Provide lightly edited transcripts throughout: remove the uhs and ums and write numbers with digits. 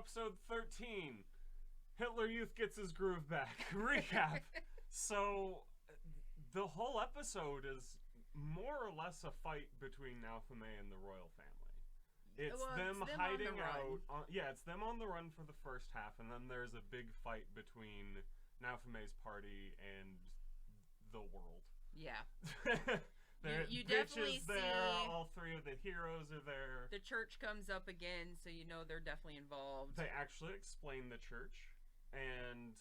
episode 13. Hitler Youth gets his groove back. Recap. So, the whole episode is more or less a fight between Naofumi and the royal family. It's them hiding out. It's them on the run for the first half, and then there's a big fight between Naofumi's party and the world. Yeah. You definitely see all three of the heroes are there. The church comes up again, so you know they're definitely involved. They actually explain the church, and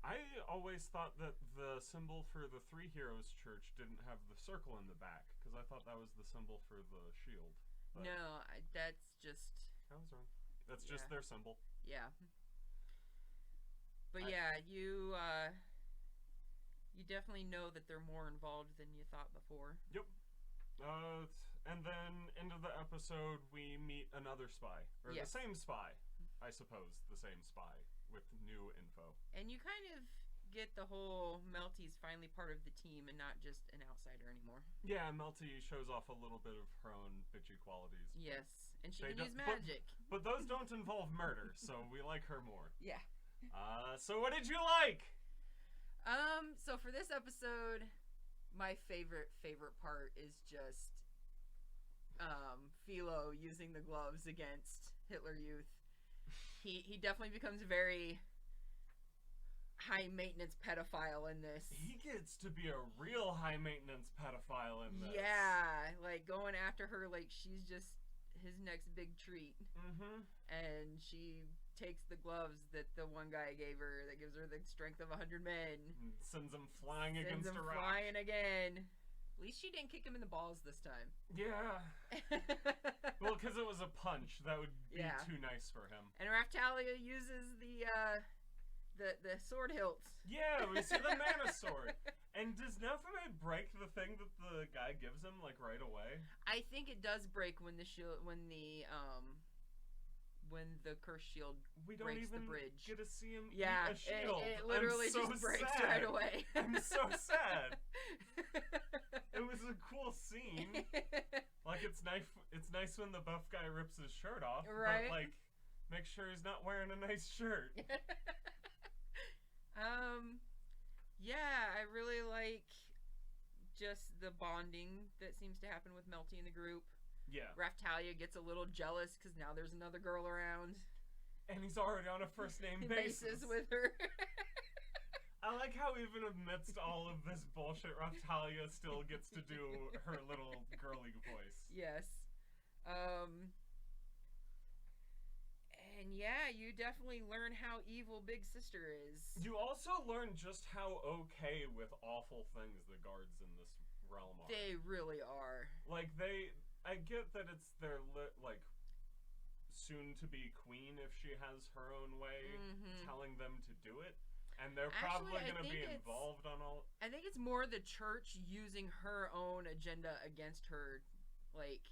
I always thought that the symbol for the Three Heroes Church didn't have the circle in the back, because I thought that was the symbol for the shield. But no, that's just... I was wrong. That's just their symbol. Yeah. But you definitely know that they're more involved than you thought before. Yep. And then, into the episode, we meet another spy. Or the same spy. I suppose, the same spy. With new info. And you kind of get the whole Melty's finally part of the team and not just an outsider anymore. Yeah, Melty shows off a little bit of her own bitchy qualities. Yes, and she can use magic. But those don't involve murder, so we like her more. Yeah. So what did you like? So for this episode, my favorite part is just Philo using the gloves against Hitler Youth. He definitely becomes a very high maintenance pedophile in this. He gets to be a real high maintenance pedophile in this. Yeah, like going after her like she's just his next big treat. Mm-hmm. And she takes the gloves that the one guy gave her that gives her the strength of 100 men. And sends them flying against a rock. Flying again. At least she didn't kick him in the balls this time. Yeah. Well, because it was a punch. That would be too nice for him. And Raftalia uses the sword hilts. Yeah, we see the mana sword. And does Naofumi break the thing that the guy gives him, like, right away? I think it does break when the cursed shield breaks the bridge. Get to see him eat a shield. It literally just breaks right away. I'm so sad. It was a cool scene. Like, it's nice when the buff guy rips his shirt off. Right. But, like, make sure he's not wearing a nice shirt. Yeah, I really like just the bonding that seems to happen with Melty in the group. Yeah. Raftalia gets a little jealous because now there's another girl around. And he's already on a first name basis with her. I like how even amidst all of this bullshit, Raftalia still gets to do her little girly voice. Yes. And yeah, you definitely learn how evil Big Sister is. You also learn just how okay with awful things the guards in this realm are. They really are. Like, I get that it's their, like, soon-to-be queen, if she has her own way, telling them to do it. And they're probably going to be involved on all... I think it's more the church using her own agenda against her, like...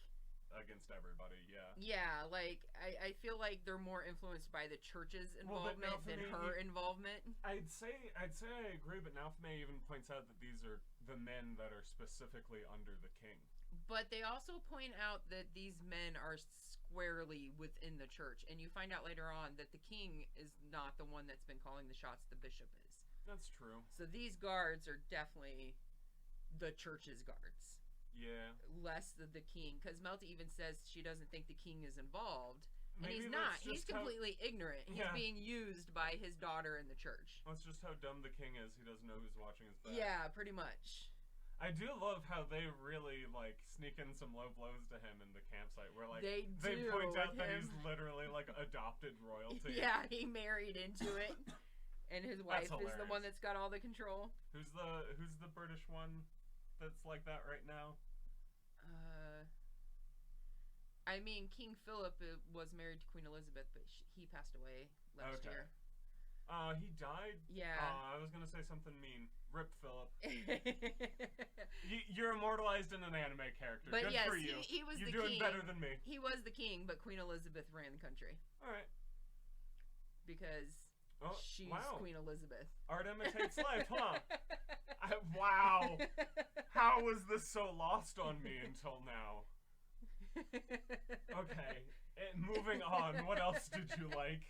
Against everybody, yeah. Yeah, like, I feel like they're more influenced by the church's involvement than her involvement. I'd say I agree, but Naofumi even points out that these are the men that are specifically under the king. But they also point out that these men are squarely within the church, and you find out later on that the king is not the one that's been calling the shots, the bishop is. That's true. So these guards are definitely the church's guards. Yeah. Less the king, because Melty even says she doesn't think the king is involved. And Maybe he's not. He's completely ignorant. He's being used by his daughter in the church. That's just how dumb the king is. He doesn't know who's watching his back. Yeah, pretty much. I do love how they really, like, sneak in some low blows to him in the campsite, where, like, they point out that he's literally, like, adopted royalty. Yeah, he married into it. And his wife is the one that's got all the control. Who's the British one that's like that right now? I mean, King Philip was married to Queen Elizabeth, but he passed away last year. He died? Yeah. I was gonna say something mean. Rip Philip. You're immortalized in an anime character. But Good yes, for you. He was You're the doing king. better than me. He was the king, but Queen Elizabeth ran the country. Alright. Because she's Queen Elizabeth. Art imitates life, huh? Wow. How was this so lost on me until now? Okay. Moving on, what else did you like?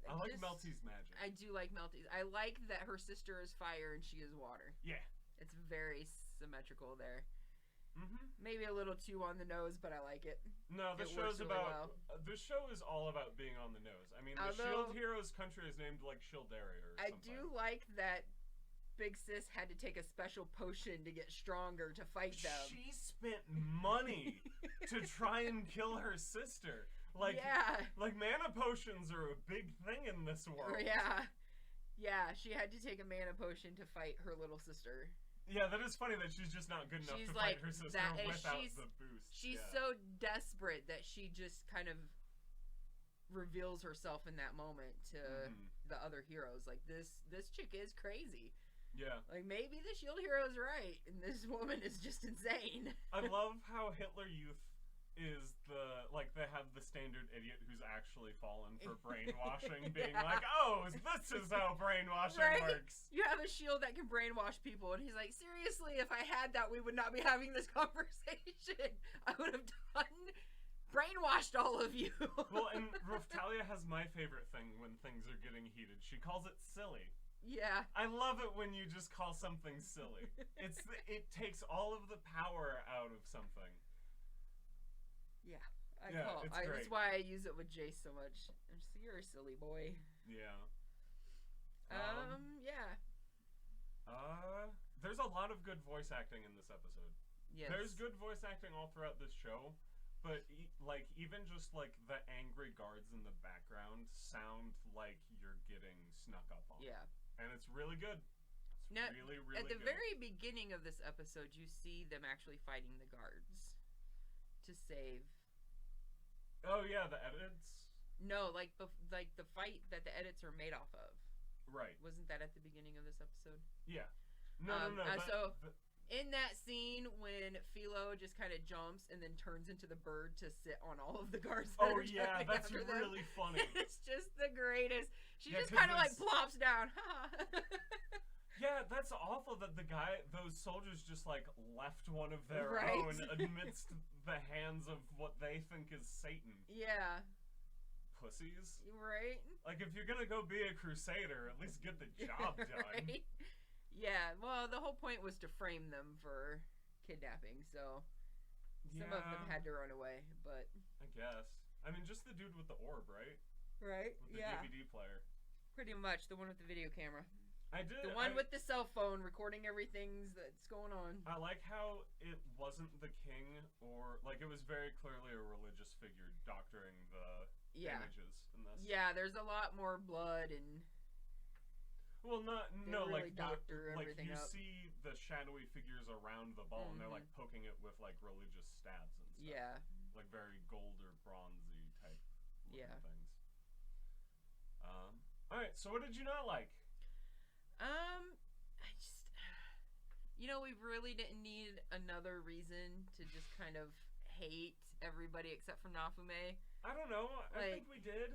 I like Melty's magic. I do like Melty's. I like that her sister is fire and she is water. Yeah. It's very symmetrical there. Mm-hmm. Maybe a little too on the nose, but I like it. No, this show's really about. well. This show is all about being on the nose. I mean, the Shield Heroes country is named like Shieldaria or something. I do like that Big Sis had to take a special potion to get stronger to fight them. She spent money to try and kill her sister. Like, yeah. Like mana potions are a big thing in this world. Yeah. Yeah, she had to take a mana potion to fight her little sister. Yeah, that is funny that she's just not good enough to fight her sister without the boost. She's so desperate that she just kind of reveals herself in that moment to the other heroes. Like, this chick is crazy. Yeah. Like, maybe the Shield Hero's right, and this woman is just insane. I love how Hitler Youth is they have the standard idiot who's actually fallen for brainwashing, being like, oh, this is how brainwashing works. You have a shield that can brainwash people, and he's like, seriously, if I had that, we would not be having this conversation. I would have brainwashed all of you. Well, and Raftalia has my favorite thing when things are getting heated. She calls it silly. Yeah. I love it when you just call something silly. It takes all of the power out of something. Yeah. Great. That's why I use it with Jace so much. You're a silly boy. Yeah. Yeah. There's a lot of good voice acting in this episode. Yes. There's good voice acting all throughout this show, but even just like the angry guards in the background sound like you're getting snuck up on. Yeah. And it's really good. It's really, really at the good. very beginning of this episode, you see them actually fighting the guards to save. Oh yeah, the edits. No, like the fight that the edits are made off of. Right. Wasn't that at the beginning of this episode? Yeah. No. In that scene when Philo just kind of jumps and then turns into the bird to sit on all of the guards. Oh yeah, that's really funny. It's just the greatest. She just 'cause kind of like plops down. Yeah, that's awful that those soldiers just like left one of their own amidst the hands of what they think is Satan. Yeah. Pussies. Right? Like, if you're gonna go be a crusader, at least get the job done. Right? Yeah, well, the whole point was to frame them for kidnapping, so some of them had to run away, but... I guess. I mean, just the dude with the orb, right? Right, with the DVD player. Pretty much, the one with the video camera. The one with the cell phone recording everything that's going on. I like how it wasn't the king, or like it was very clearly a religious figure doctoring the images in this. Yeah, there's a lot more blood and. Well, really doctor everything you up. see the shadowy figures around the ball, and they're like poking it with like religious stabs and stuff. Yeah. Like very gold or bronzy type looking things. All right. So what did you not like? I just, we really didn't need another reason to just kind of hate everybody except for Nafume. I don't know. I think we did.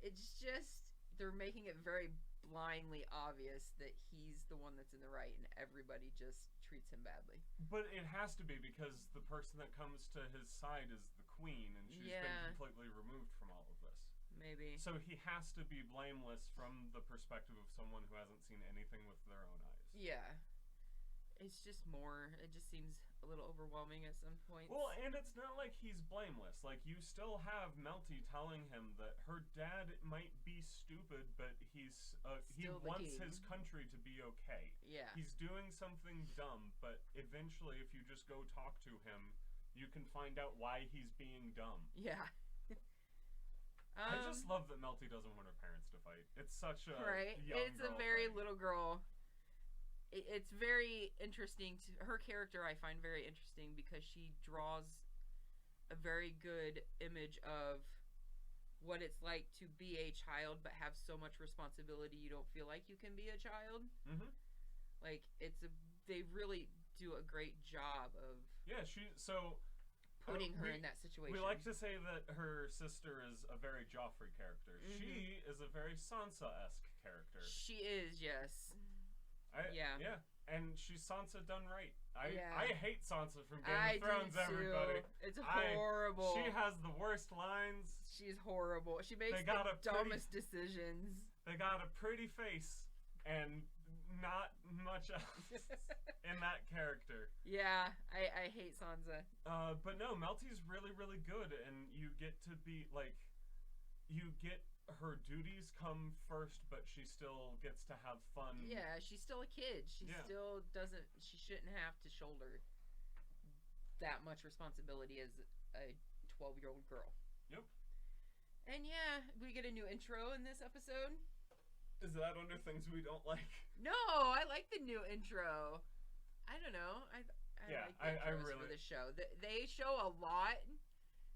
It's just, they're making it very blindly obvious that he's the one that's in the right and everybody just treats him badly. But it has to be because the person that comes to his side is the queen and she's been completely removed from all of this. Maybe. So he has to be blameless from the perspective of someone who hasn't seen anything with their own eyes. Yeah. It's just it just seems a little overwhelming at some points. Well, and it's not like he's blameless. Like, you still have Melty telling him that her dad might be stupid, but he wants his country to be okay. Yeah. He's doing something dumb, but eventually if you just go talk to him, you can find out why he's being dumb. Yeah. I just love that Melty doesn't want her parents to fight. It's such a young It's girl a very thing. little girl. It's very interesting. Her character I find very interesting because she draws a very good image of what it's like to be a child but have so much responsibility you don't feel like you can be a child. Mm-hmm. Like, they really do a great job of putting her in that situation. We like to say that her sister is a very Joffrey character. Mm-hmm. She is a very Sansa-esque character. She is, yes. Yeah. And she's Sansa done right. Yeah. I hate Sansa from Game I of Thrones, do too. everybody. It's horrible. She has the worst lines. She's horrible. She makes the dumbest decisions. They got a pretty face and not much else in that character. Yeah, I hate Sansa. But no, Melty's really, really good, and you get to be, like, you get her duties come first, but she still gets to have fun. Yeah, she's still a kid. She still doesn't, she shouldn't have to shoulder that much responsibility as a 12-year-old girl. Yep. And yeah, we get a new intro in this episode. Is that under things we don't like? No, I like the new intro. I don't know. I like the intros for the show. They show a lot,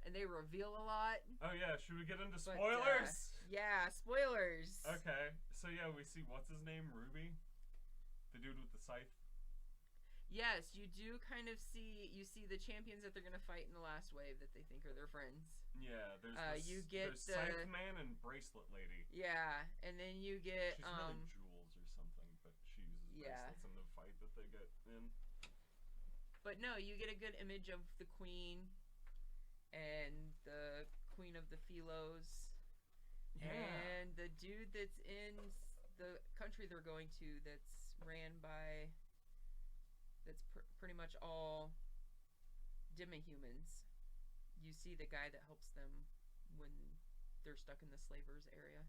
and they reveal a lot. Oh yeah, should we get into spoilers? Yeah, spoilers. Okay, so yeah, we see, what's his name, Ruby? The dude with the scythe? Yes, you do kind of see, the champions that they're going to fight in the last wave that they think are their friends. Yeah, there's there's Scythe Man and Bracelet Lady. Yeah, and then you get she's really Jules or something, but she uses bracelets in the fight that they get in. But no, you get a good image of the queen and the queen of the Philos. Yeah. And the dude that's in the country they're going to that's ran by pretty much all demi-humans. You see the guy that helps them when they're stuck in the slavers area.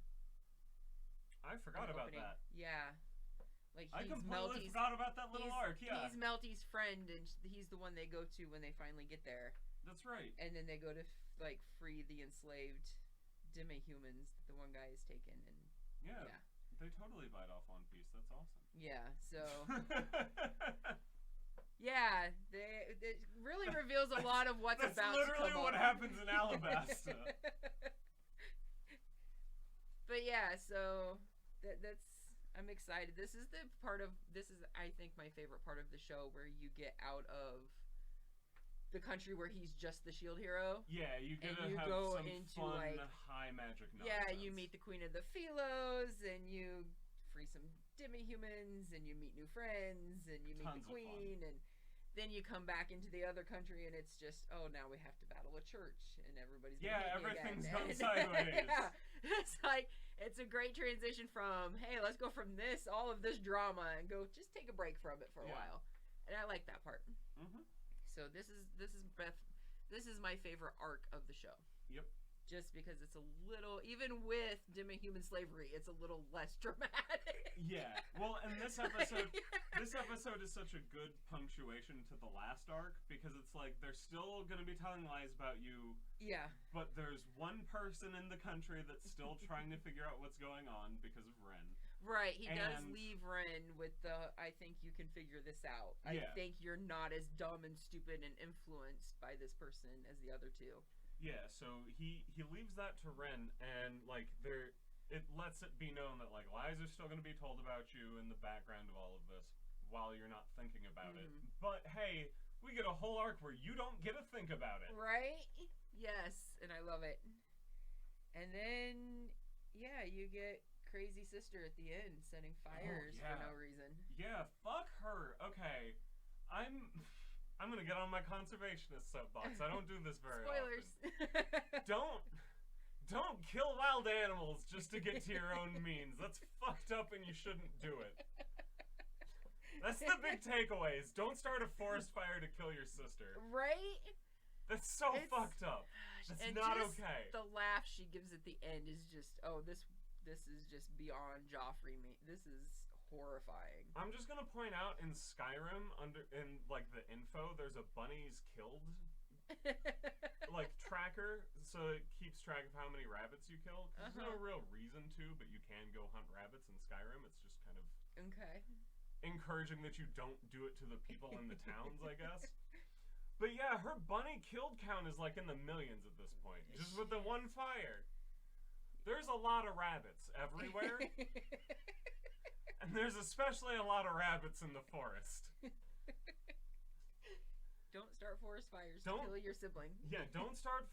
I forgot about that. Yeah. Like, I completely forgot about that little arc, yeah. He's Melty's friend, and he's the one they go to when they finally get there. That's right. And then they go to, like, free the enslaved demi-humans that the one guy has taken. And yeah. They totally bite off One Piece. That's awesome. Yeah, so... Yeah, it really reveals a lot of what's about to come That's literally what up. happens in Alabasta. But yeah, so I'm excited. This is I think my favorite part of the show, where you get out of the country where he's just the shield hero. Yeah, you get to have go some into fun, like high magic nonsense. Yeah, you meet the queen of the Philos, and you free some demi-humans, and you meet new friends, and you meet the queen, and then you come back into the other country, and it's just, oh, now we have to battle a church, and everybody's everything's again. gone sideways. Yeah, it's like, it's a great transition from, hey, let's go from all of this drama, and go just take a break from it for a while, and I like that part. Mm-hmm. So this is my favorite arc of the show. Yep. Just because it's a little, even with demi-human slavery, it's a little less dramatic. Yeah. Well, and this episode is such a good punctuation to the last arc, because it's like they're still going to be telling lies about you. Yeah. But there's one person in the country that's still trying to figure out what's going on because of Ren. Right. He does leave Ren with I think you can figure this out. I think you're not as dumb and stupid and influenced by this person as the other two. Yeah, so he leaves that to Ren, and like it lets it be known that like lies are still going to be told about you in the background of all of this while you're not thinking about it. But hey, we get a whole arc where you don't get to think about it. Right? Yes, and I love it. And then you get Crazy Sister at the end setting fires for no reason. Yeah, fuck her. Okay, I'm gonna get on my conservationist soapbox. I don't do this very Spoilers. often. Don't kill wild animals just to get to your own means. That's fucked up, and you shouldn't do it. That's the big takeaways. Don't start a forest fire to kill your sister. Right? That's so fucked up. That's not okay. The laugh she gives at the end is just, this is just beyond Joffrey. This is horrifying. I'm just gonna point out, in Skyrim, in like the info, there's a bunnies killed like tracker, so it keeps track of how many rabbits you kill. There's no real reason to, but you can go hunt rabbits in Skyrim. It's just kind of encouraging that you don't do it to the people in the towns, I guess. But yeah, her bunny killed count is like in the millions at this point, just with the one fire. There's a lot of rabbits everywhere. And there's especially a lot of rabbits in the forest. Don't start forest fires to kill your sibling. Yeah, don't start